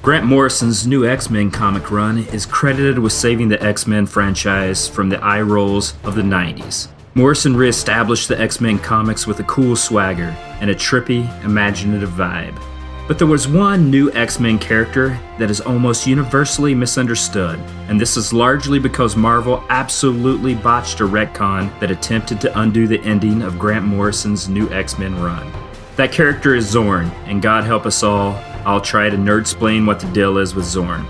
Grant Morrison's new X-Men comic run is credited with saving the X-Men franchise from the eye rolls of the 90s. Morrison re-established the X-Men comics with a cool swagger and a trippy, imaginative vibe. But there was one new X-Men character that is almost universally misunderstood, and this is largely because Marvel absolutely botched a retcon that attempted to undo the ending of Grant Morrison's new X-Men run. That character is Xorn, and God help us all, I'll try to nerd-splain what the deal is with Xorn.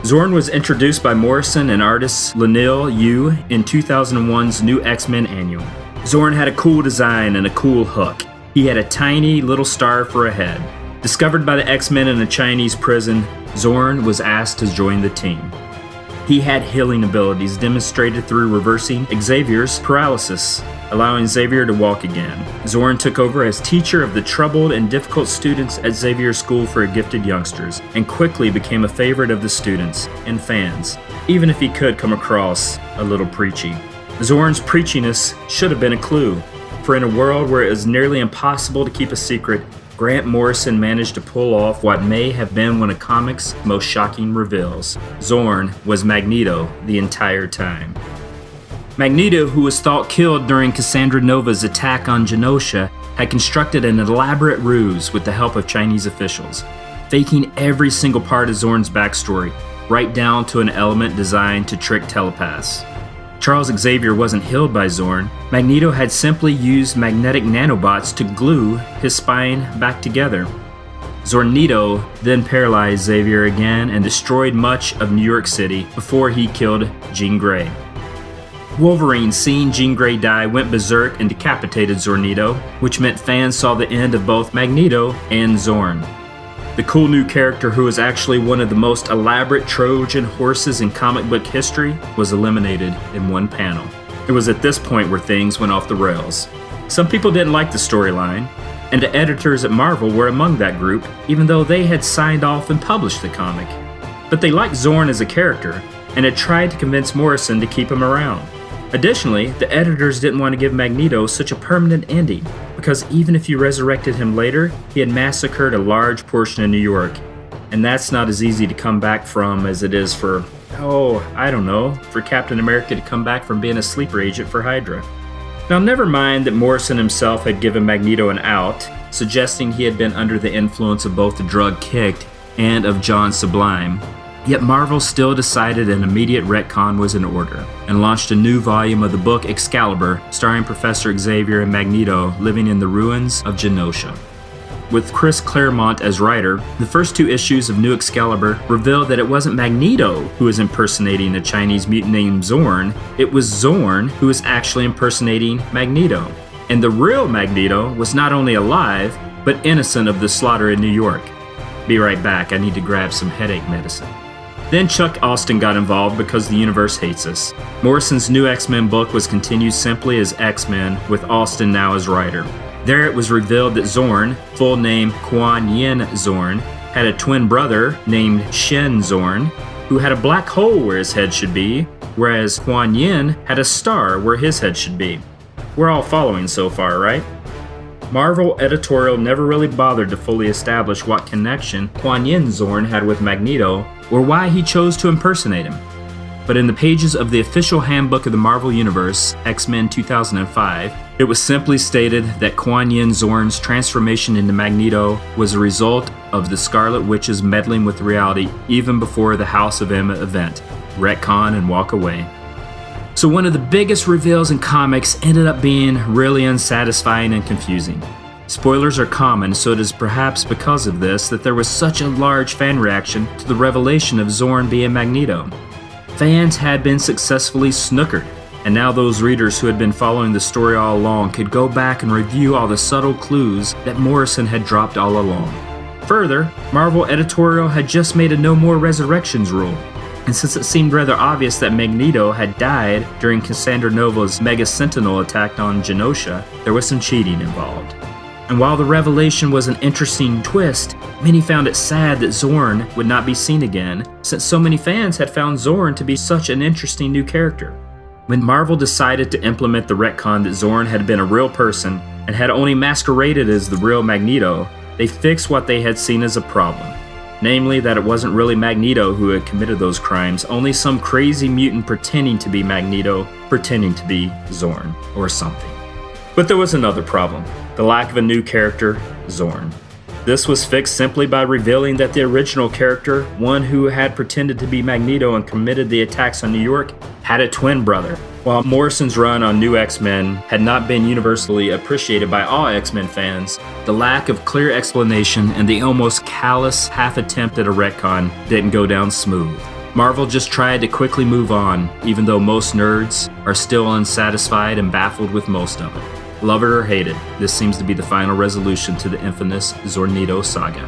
Xorn was introduced by Morrison and artist Leinil Yu in 2001's new X-Men annual. Xorn had a cool design and a cool hook. He had a tiny little star for a head. Discovered by the X-Men in a Chinese prison, Xorn was asked to join the team. He had healing abilities demonstrated through reversing Xavier's paralysis, allowing Xavier to walk again. Xorn took over as teacher of the troubled and difficult students at Xavier's School for Gifted Youngsters, and quickly became a favorite of the students and fans, even if he could come across a little preachy. Xorn's preachiness should have been a clue, for in a world where it is nearly impossible to keep a secret, Grant Morrison managed to pull off what may have been one of comics' most shocking reveals. Xorn was Magneto the entire time. Magneto, who was thought killed during Cassandra Nova's attack on Genosha, had constructed an elaborate ruse with the help of Chinese officials, faking every single part of Xorn's backstory, right down to an element designed to trick telepaths. Charles Xavier wasn't healed by Xorn. Magneto had simply used magnetic nanobots to glue his spine back together. Xornito then paralyzed Xavier again and destroyed much of New York City before he killed Jean Grey. Wolverine, seeing Jean Grey die, went berserk and decapitated Xornito, which meant fans saw the end of both Magneto and Xorn. The cool new character, who is actually one of the most elaborate Trojan horses in comic book history, was eliminated in one panel. It was at this point where things went off the rails. Some people didn't like the storyline, and the editors at Marvel were among that group, even though they had signed off and published the comic. But they liked Xorn as a character, and had tried to convince Morrison to keep him around. Additionally, the editors didn't want to give Magneto such a permanent ending, because even if you resurrected him later, he had massacred a large portion of New York, and that's not as easy to come back from as it is for Captain America to come back from being a sleeper agent for Hydra. Now, never mind that Morrison himself had given Magneto an out, suggesting he had been under the influence of both the drug kicked and of John Sublime. Yet Marvel still decided an immediate retcon was in order, and launched a new volume of the book Excalibur, starring Professor Xavier and Magneto living in the ruins of Genosha. With Chris Claremont as writer, the first two issues of New Excalibur revealed that it wasn't Magneto who was impersonating a Chinese mutant named Xorn, it was Xorn who was actually impersonating Magneto. And the real Magneto was not only alive, but innocent of the slaughter in New York. Be right back, I need to grab some headache medicine. Then Chuck Austen got involved because the universe hates us. Morrison's new X-Men book was continued simply as X-Men, with Austen now as writer. There it was revealed that Xorn, full name Kuan Yin Xorn, had a twin brother named Shen Xorn, who had a black hole where his head should be, whereas Kuan Yin had a star where his head should be. We're all following so far, right? Marvel editorial never really bothered to fully establish what connection Kuan Yin Xorn had with Magneto, or why he chose to impersonate him. But in the pages of the official handbook of the Marvel Universe, X-Men 2005, it was simply stated that Kuan Yin Xorn's transformation into Magneto was a result of the Scarlet Witch's meddling with reality even before the House of M event. Retcon and walk away. So one of the biggest reveals in comics ended up being really unsatisfying and confusing. Spoilers are common, so it is perhaps because of this that there was such a large fan reaction to the revelation of Xorn being Magneto. Fans had been successfully snookered, and now those readers who had been following the story all along could go back and review all the subtle clues that Morrison had dropped all along. Further, Marvel editorial had just made a no more resurrections rule, and since it seemed rather obvious that Magneto had died during Cassandra Nova's Mega Sentinel attack on Genosha, there was some cheating involved. And while the revelation was an interesting twist, many found it sad that Xorn would not be seen again, since so many fans had found Xorn to be such an interesting new character. When Marvel decided to implement the retcon that Xorn had been a real person and had only masqueraded as the real Magneto, they fixed what they had seen as a problem. Namely, that it wasn't really Magneto who had committed those crimes, only some crazy mutant pretending to be Magneto, pretending to be Xorn, or something. But there was another problem, the lack of a new character, Xorn. This was fixed simply by revealing that the original character, one who had pretended to be Magneto and committed the attacks on New York, had a twin brother. While Morrison's run on New X-Men had not been universally appreciated by all X-Men fans, the lack of clear explanation and the almost callous half attempt at a retcon didn't go down smooth. Marvel just tried to quickly move on, even though most nerds are still unsatisfied and baffled with most of it. Love it or hate it, this seems to be the final resolution to the infamous Xornito saga.